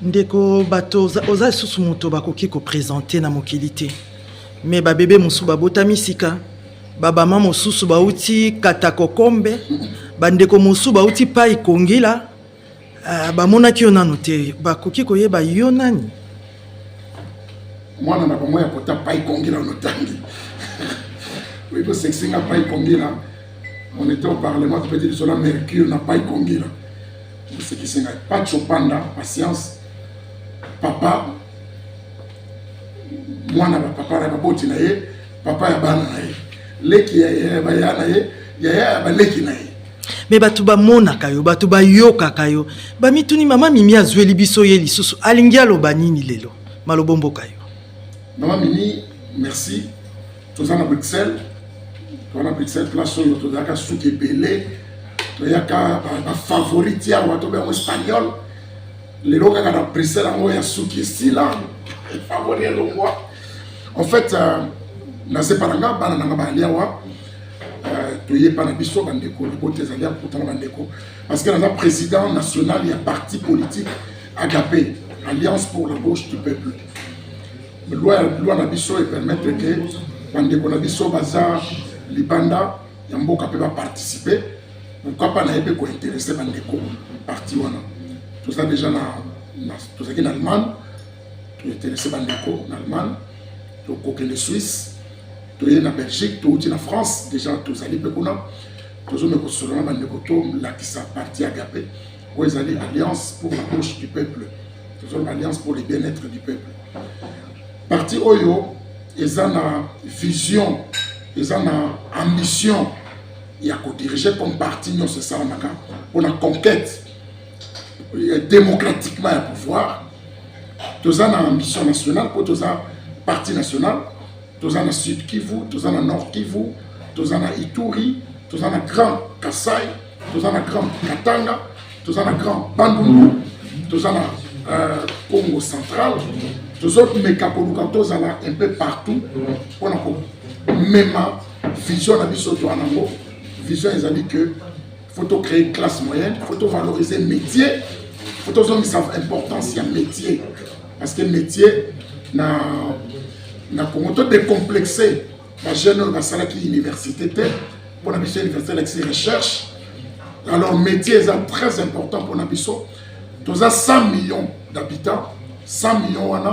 Ndeko bato oza susu moto bakoki ko présenter na mokilité. Mais ba bébé musu babotami sika. Baba mama mususu bauti katakokombe. Bandeko musu bauti pai kongila. Ba mona ki onano te bakoki koyeba yo nani. Mwana na pamoya kota pai kongila notangi. Oui, parce que c'est un pai kongila. On était au Parlement, tu peux dire sur la Mercure n'a pas kongila. C'est qui c'est pas de chopanda, patience. Papa, moi na papa na papa naye, papa ya bana naye. Leki ya bayana naye, ya ba leki naye. Mais batu ba mona kayo, batu ba yoka kayo. Ba mituni mama mimi azweli biso ye lisusu. Alingia lo banini lelo. Malobombo kayo. Maman Mimi, merci. Tous en Bruxelles. Tous en Bruxelles, place où tu as qu'à souki belé. Tu as qu'à favorite ya ou tu es en espagnol. Les gens qui ont apprécié la moya souki ici là. Favori le moi. En fait, na separanga bana nanga balia wa. Tu y es pas na biso bandeko, les côtés alia pourtant bandeko. Parce que dans président national, il y a parti politique Agapé, Alliance pour la gauche du peuple. La loi na biso permettre que bandeko na biso baza libanda yamboka peut pas participer. Pourquoi pas na ebe ko intéresser bandeko parti wana. Tout ça déjà tout ça qui en Allemagne, tu es intéressé bandeko en Allemagne, tu es coquin de Suisse, tu es en Belgique, tu es en France, déjà tous allés pekuna. Tous on est sur bandeko to la qui sa parti agapé. Où ils allaient alliance pour la gauche du peuple. Tous on alliance pour le bien-être du peuple. Parti Oyo, ils ont une vision, ils ont une ambition. Il y a qu'on diriger comme parti, nous c'est ça, pour la conquête démocratiquement un pouvoir. Tous ont une ambition nationale, pour tous un parti national, tous ont un Sud Kivu, tous ont un Nord Kivu, tous ont un Ituri, tous ont un Grand Kassai, tous ont un Grand Katanga, tous ont un Grand Bandundu, tous ont un Congo central. Tous autres mécapoloukatos un peu partout pour même vision à bisoto anango vision ils ont dit que faut créer une classe moyenne, faut valoriser le métier, faut que savent l'importance du métier parce que le métier n'a comment décomplexé la jeune va salle qui université pour la mission universitaire avec ses recherches. Alors métier est très important pour la mission. Tous à 100 millions d'habitants. 100 millions wana.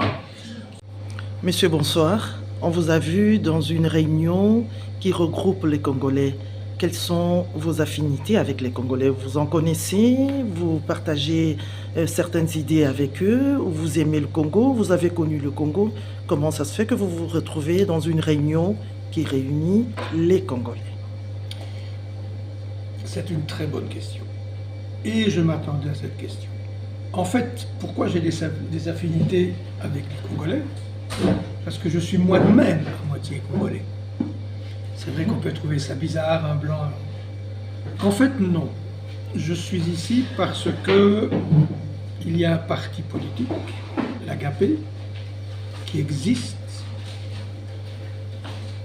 Monsieur, bonsoir. On vous a vu dans une réunion qui regroupe les Congolais. Quelles sont vos affinités avec les Congolais? Vous en connaissez? Vous partagez certaines idées avec eux? Vous aimez le Congo? Vous avez connu le Congo? Comment ça se fait que vous vous retrouvez dans une réunion qui réunit les Congolais? C'est une très bonne question. Et je m'attendais à cette question. En fait, pourquoi j'ai des affinités avec les Congolais? Parce que je suis moi-même à moitié congolais. C'est vrai qu'on peut trouver ça bizarre, un blanc. En fait, non. Je suis ici parce que il y a un parti politique, l'Agapé, qui existe,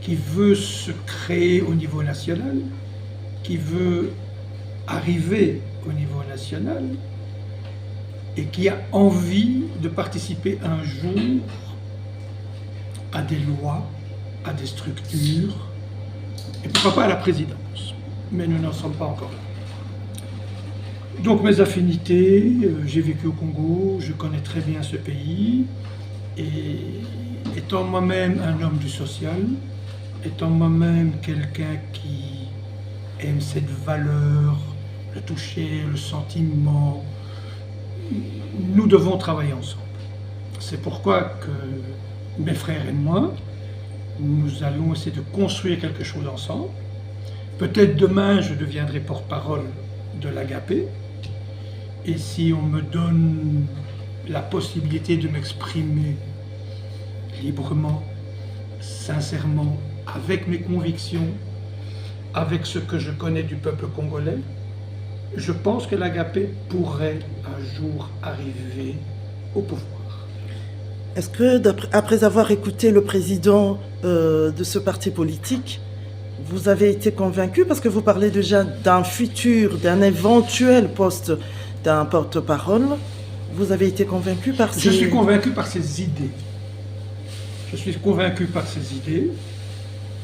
qui veut se créer au niveau national, qui veut arriver au niveau national, et qui a envie de participer un jour à des lois, à des structures, et pourquoi pas à la présidence. Mais nous n'en sommes pas encore là. Donc mes affinités, j'ai vécu au Congo, je connais très bien ce pays, et étant moi-même un homme du social, étant moi-même quelqu'un qui aime cette valeur, le toucher, le sentiment, nous devons travailler ensemble. C'est pourquoi que mes frères et moi, nous allons essayer de construire quelque chose ensemble. Peut-être demain, je deviendrai porte-parole de l'Agapé. Et si on me donne la possibilité de m'exprimer librement, sincèrement, avec mes convictions, avec ce que je connais du peuple congolais, je pense que l'Agapé pourrait un jour arriver au pouvoir. Est-ce que, après avoir écouté le président de ce parti politique, vous avez été convaincu, parce que vous parlez déjà d'un futur, d'un éventuel poste d'un porte-parole, Vous avez été convaincu par ces... Je suis convaincu par ces idées. Je suis convaincu par ces idées.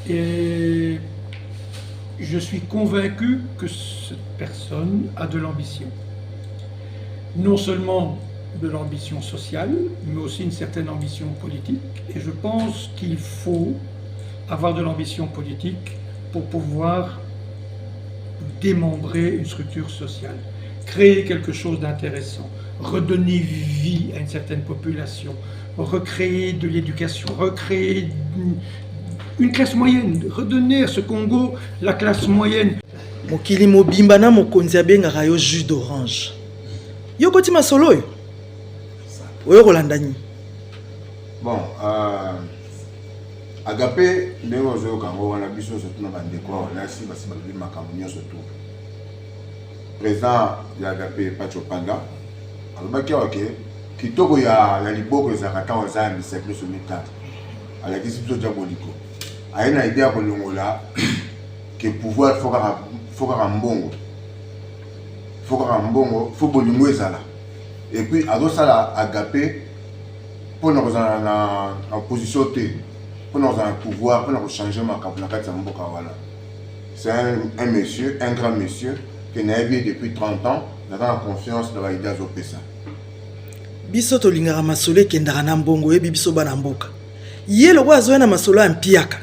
Et je suis convaincu que cette personne a de l'ambition. Non seulement de l'ambition sociale, mais aussi une certaine ambition politique. Et je pense qu'il faut avoir de l'ambition politique pour pouvoir démembrer une structure sociale, créer quelque chose d'intéressant, redonner vie à une certaine population, recréer de l'éducation, recréer une classe moyenne, redonner à ce Congo la classe moyenne. Mokili mobimba na mokonzi abengaka yo jus d'orange. Yo koti masolo yo. Oyo kolandani. Bon, Agapé ndenge ozoyoka ngo wana biso surtout na bandeko na si basi babi makambo nyonso surtout. Président ya Agapé Pacho Panda alobaki wake kitoko ya liboko ezaka ta ozambi sekle so mitatu. Alakisi biso ja boliko. Aina idea kolongola que pouvoir foka mbongo. Foka mbongo, faut bolingo ezala. Et puis adosala Agapé pour nous en position T, pour nous en pouvoir, pour nous changer ma capacité. C'est un monsieur, un grand monsieur qui n'a vu depuis 30 ans, dans la confiance de l'idée de Zopesa. Biso to lingara masole kendara na mbongo e biso bana mboka. Ye lo wazo na masolo ampiaka.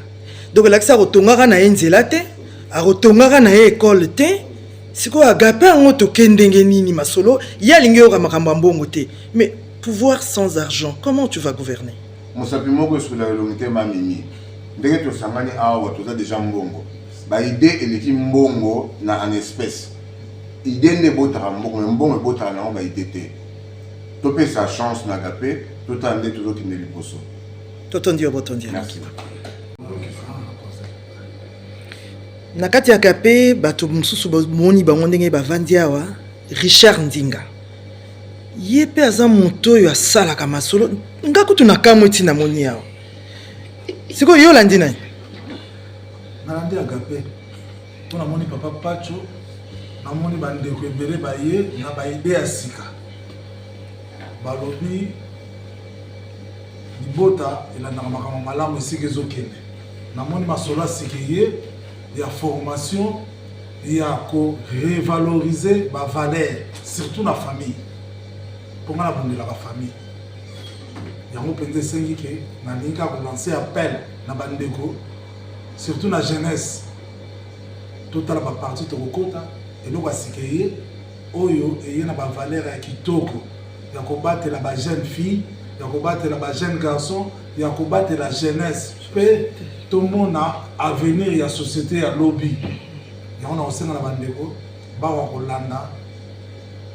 Donc lakisa rotongaka na enzela te, a rotongaka na école te. Siko Agapé ngo to kendenge nini masolo, ya lingeo ka makamba mbongo te. Mais pouvoir sans argent, comment tu vas gouverner? Mon sapimo que sur la longité ma mimi. Dès que tu sangani awa tu as déjà mbongo. Ba idée et l'équipe mbongo na en espèce. Idée ne botara mbongo, mais mbongo botara na ba idée te. Topé sa chance na Agapé, tout en est toujours qui ne li poso. Totondi obotondi. Nakati ya Agapé bato mususu moni bango ndenge bavandi awa Richard Ndinga. Ye pe aza moto yo asalaka masolo ngakutu na kamwe tina moni awa. Siko yo landi nani? Nalandi Agapé. Pona moni papa Pacho na moni bandeko ebele baye na ba idée ya sika. Balobi libota elandaka makambo malamu esika ezokende. Na moni masolo asikeye ya formation ya ko revaloriser ba valeur surtout la famille. Pour moi la famille. Yango penze sengi ke na linka ko lancer appel na bandeko surtout la jeunesse. Tota la ba partie to kokota et lo basikeye oyo eye na ba valeur ya kitoko ya ko battre la ba jeune fille, ya ko battre la ba jeune garçon, ya ko battre la jeunesse. Tout le monde a avenir ya société ya lobby. Ya on a aussi na bandeko ba wa kolanda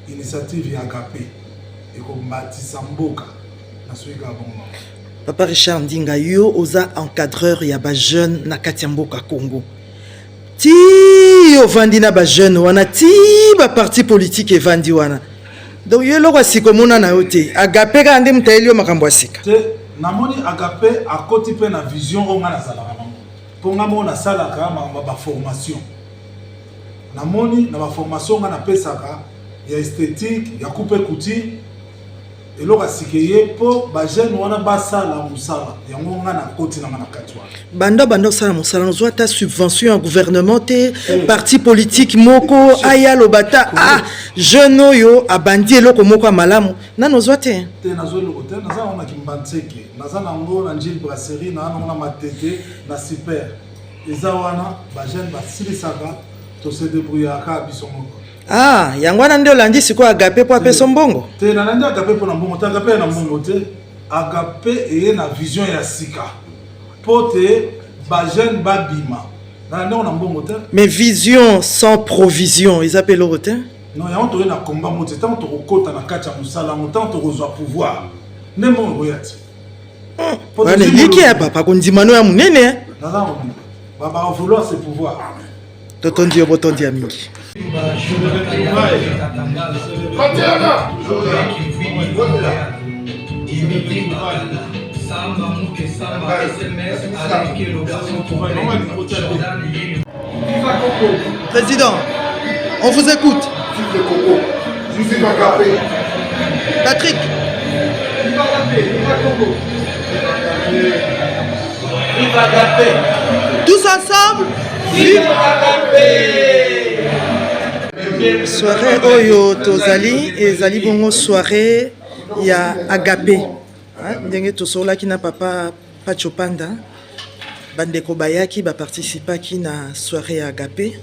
initiative ya Agapé et ko bâtissa mboka na suika bongo. Papa Richard Ndinga yo oza encadreur ya ba jeune na kati mboka Congo. Ti yo vandi na ba jeune wana ti ba parti politique e vandi wana. Donc yo lo kwasiko mona na yote Agapé ka ande mtaeli yo makambo asika. Namoni Agapé a côté pe na vision onga na salaka mango. Ponga mona salaka makambo ba formation. Namoni na ba formation nga na pesaka ya esthétique ya coupe couture et lo basikeye po ba jeune wana basala musala yango nga na côté na katwa. Banda sala musala nozwa ta subvention ya gouvernement te parti politique moko aya lobata jeune oyo abandi eloko moko malamu na nozwa te. Te nazo loko te naza wana kimbantseke naza nango na njili brasserie na wana matete na super eza wana ba jeune basilisaka to se débrouiller ka biso moko. Yango wana ndio landi siko Agapé po apeso mbongo. Te na landi Agapé po na mbongo, te Agapé na mbongo te. Agapé eye na vision ya sika. Pote ba jeune ba bima. Na landi na mbongo te. Mais vision sans provision, ils appellent le rotin? Non, ya on to na combat mo te tant to kokota na kati ya musala, mo tant to kozwa pouvoir. Ne mo royati. Wana yiki ya papa kondimano ya munene. Naza on. Ba vouloir ce pouvoir. Totondi obotondi ya mingi. Président, on vous écoute. Vive le Congo, vive Agapé. Patrick. Viva Agapé, viva Congo. Viva Agapé. Tous ensemble. Viva Agapé. Soirée Oyo Tozali ezali bongo soirée ya Agapé. Ndenge tosolaki na papa Pachopanda. Bandeko bayaki baparticipaki na soirée ya Agapé.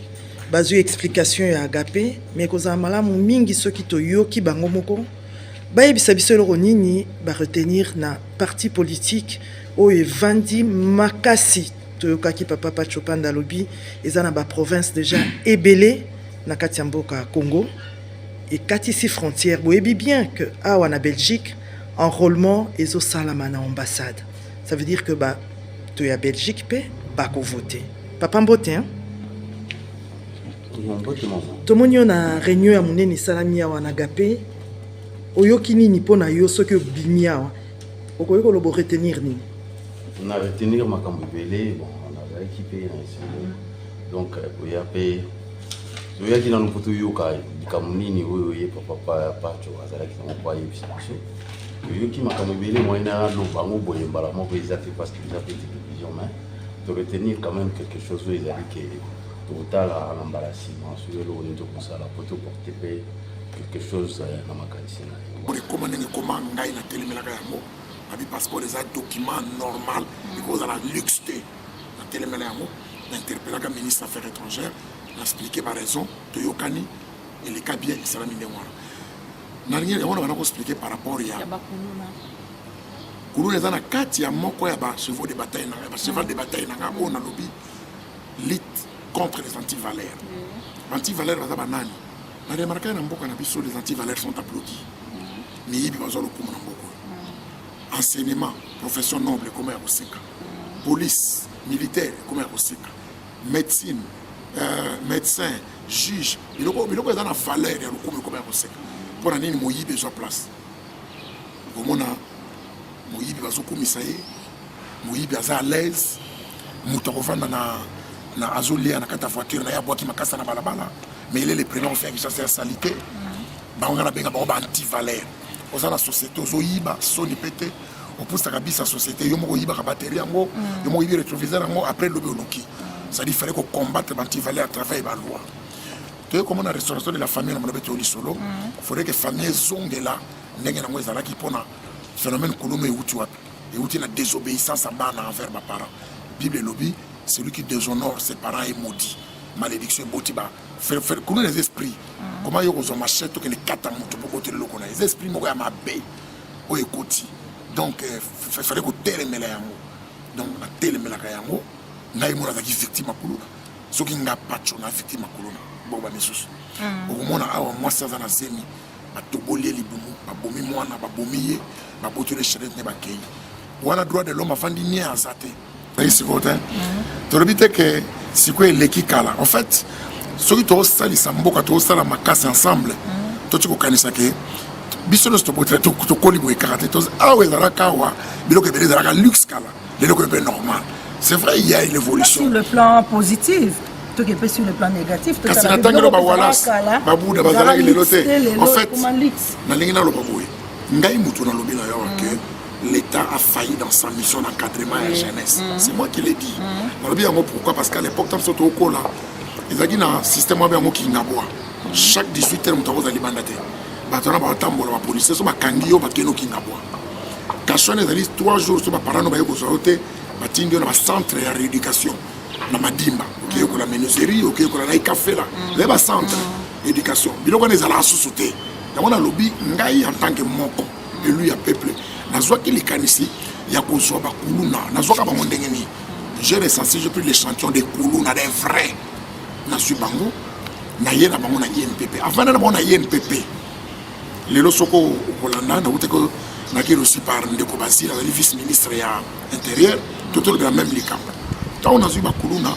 Bazu explication ya Agapé, mais kozala malamu mingi soki toyoki bango moko. Bayebisa biso eloko nini ba retenir na parti politique oyo evandi makasi toyokaki papa Pachopanda lobi eza na ba province déjà ebele na kati ya mboka Congo et kati si frontière boyebi bien que awa na Belgique enrôlement ezosalama na ambassade. Ça veut dire que ba to ya Belgique pe ba ko voter. Papa Mbote hein. Tomoni na réunion ya monene salami awa na Agapé. Oyoki nini pona yo soki obimi awa okoyoko lobo retenir nini? On a retenir makambo ebele, bon on a équipé na ici donc oya pe oya kina lopoto yoka likambo nini oyo ye papa Pacho azalaki na kwa yebisa biso oyoki makambo ebele moyena loba ngo boye mbala moko ezate parce que ils avaient télévision mais de retenir quand même quelque chose oyo ezali ke totala na embarrassement sur le on to kosala poto porter pe quelque chose na makanisi na pour comment ndenge comment ngai na telemelaka yango abi passeport eza document normal because la luxe te na telemela yango na interpellaka ministre affaires étrangères na expliquer par raison to yokani et les cas bien ça la mine wana na ngi yango na ko expliquer par rapport ya kuluna eza na kati ya moko ya ba chevaux de bataille na ba cheval de bataille na on a lobby lutte contre les antivaleurs antivaleurs baza banani na remarqué na mboka na biso les antivaleurs sont applaudis mais il va zolo kuma na mboka enseignement profession noble comme ya koseka police militaire comme ya koseka médecine médecin juge biloko eza na valeur ya lokumu comme ya koseka mpona nini moyibi ezwa place komona moyibi bazokumisa ye moyibi aza à l'aise moto akovanda na azolia na kati ya voiture na ye abwaki makasa na balabala mais il est le prénom fait ça c'est salité bango na benga bango ba anti-valeur oza na société ozoyiba soni pete opusaka bisa société yo moko yiba ka batterie yango yo moko yibi rétroviseur yango après lobi oloki ça dit fallait qu'on combattre l'anti-valeur à travers la loi tu sais comment la restauration de la famille na malobe to lisolo faudrait que famille zongela ndenge nango ezalaki pona phénomène kulume euti wapi euti na désobéissance en bana envers ma parents bible lobi celui qui déshonore ses parents est maudit malédiction botiba faire couler les esprits comment yo ko machette que les quatre moto pour côté le connaît les esprits moko ya mabe o ekoti donc fallait ko telemela yango donc na telemela ka yango ngai mona zaki victime kuluna soki nga pacho na victime kuluna bo ba misusu okomona awa mwasi aza na zemi batoboli libumu babomi mwana babomi ye babotole charette ne bakei wana droit de l'homme afandi ni azate ici voter tolobite que siko eleki kala en fait soki tosalisa mboka tosala makasi ensemble toti kokanisa ke biso nyonso tokoli boye kaka te awa ezalaka awa biloko ebele ezalaka luxe kala leloko ebe normal c'est vrai il y a une évolution sur le plan positif to ke pe sur le plan négatif to kasi natangelo bawalas babuda bazalaki lelo te en fait nalingi naloba boye ngai mutu nalobi na yo ke l'État a failli dans sa mission d'encadrement à la jeunesse. C'est moi qui l'ai dit. Pourquoi? Parce qu'à l'époque, dans ce là, ils ont dit un système qui bois. Chaque 18 heures, nous avons des mandatés. Nous avons la police, nous avons des qui bois. Quand on a dit 3 jours, nous avons un centre de rééducation. Nous avons dit la menuiserie, nous avons un café. Nous avons un centre d'éducation. Nous avons des associés. Nous avons un lobby en tant que moko. Et lui a peuplé. Nazwaki likanisi ya kozwa ba kuluna nazwaka bango ndenge ni j'ai recensé j'ai pris l'échantillon des kuluna des vrais na subango na yena bango na INPP avant na bango na INPP lelo soko kolanda na uteko na ki reçu par Ndeko Basile le vice-ministre ya intérieur tout le même likam tant on a vu ba kuluna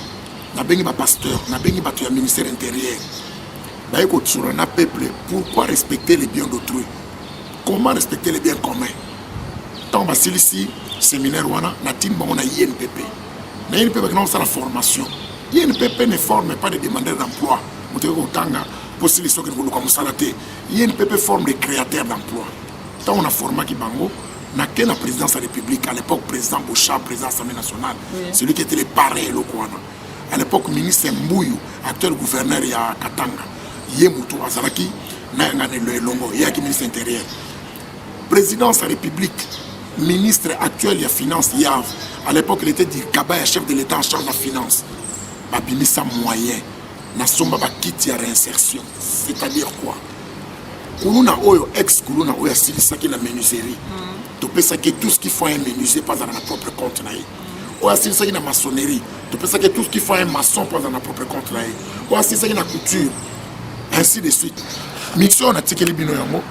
na bengi ba pasteur na bengi ba ya ministère intérieur ba eko tsura na peuple pourquoi respecter les biens d'autrui comment respecter les biens communs. Tant que c'est ici, séminaire wana na team bango na INPP. Na INPP qui ça la formation. INPP ne forme pas des demandeurs d'emploi. Muteko tanga possible ce que vous comme salaté. INPP forme des créateurs d'emploi. on a formé Kibango, on a la présidence de la République, à l'époque, président Bouchard, président de l'Assemblée nationale, celui qui était le parrain, à l'époque, ministre Mbouyou, actuel gouverneur de Katanga, Yemutu Azaraki, Longo, Yaki ministre intérieur. Présidence de la République, ministre actuel de Finances, Yav, à l'époque, il était dit Kabaya, chef de l'État en charge de la finance. Babimisa moyen, Nasomba Bakiti à réinsertion. C'est-à-dire quoi? Kuluna Oyo, ex-Kuluna Oyo, Silisaki la menuiserie. Tu peux savoir que tout ce qu'il faut un menuisier passe dans notre propre compte. Oyo, Silisaki la maçonnerie. Tu peux savoir que tout ce qu'il faut un maçon passe dans notre propre compte. Oyo, Silisaki la couture. Ainsi de suite. Mission, on a tiré les bino yango.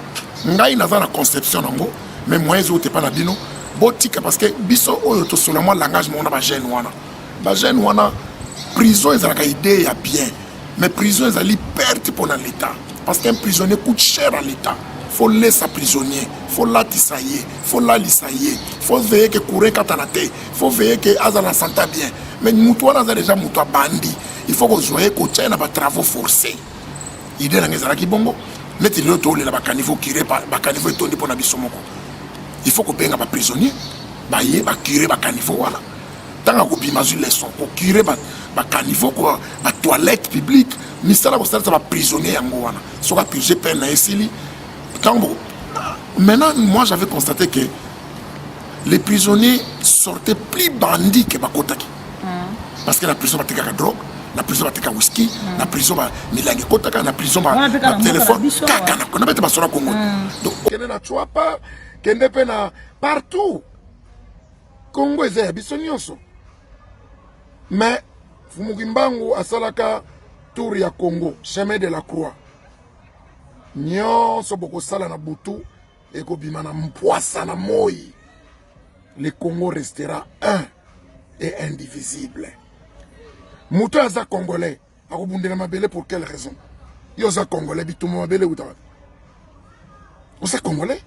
Ngai naza na conception nango. Mais moi, je n'ai pas na bino. Botika parce que biso Oyo, to seulement langage, on a ba jeune wana. Ba jeune wana. Prison, ils ont une idée bien. Mais prison, ils ont perte pour l'État. Parce qu'un prisonnier coûte cher à l'État. Il faut laisser prisonnier. Il faut l'attisailler. Il faut l'alissailler. Il faut veiller que courir quand on a été. Il faut veiller que Azana s'entend bien. Mais nous, on a déjà moutoua bandit. Il faut que vous voyez que tu as des travaux forcés. Il y a des gens qui bongo. Mais il y a des gens qui il faut que vous ayez des prisonniers. Vous curé des caniveaux. Tant que vous avez des leçons, vous curez des caniveaux, des toilettes publiques. Misala ko ça prisonnier yango wana soka purger peine na esili maintenant moi j'avais constaté que les prisonniers sortaient plus bandits que bakotaki parce que la prison bateka ka drogue la prison bateka whisky la prison ba milangi kotaka la prison ba téléphone kaka na bete basora Congo donc kene na chwapa kende pe na partout Congo ezaya biso nyonso mais Fumugimbangu asalaka tour ya Congo, chemin de la croix. Nyon so boko sala na butu et ko bimana mpoasa na moi. Le Congo restera un et indivisible. Mouto aza congolais, akobundela mabele pour quelle raison? Yo za congolais bitumo mabele utawa. Oza congolais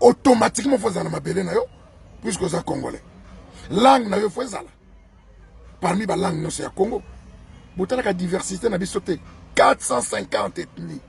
automatiquement faut zala mabele na yo puisque oza congolais. Langue na yo faut zala. Parmi les langues, c'est à Congo. Vous avez la diversité, 450 ethnies.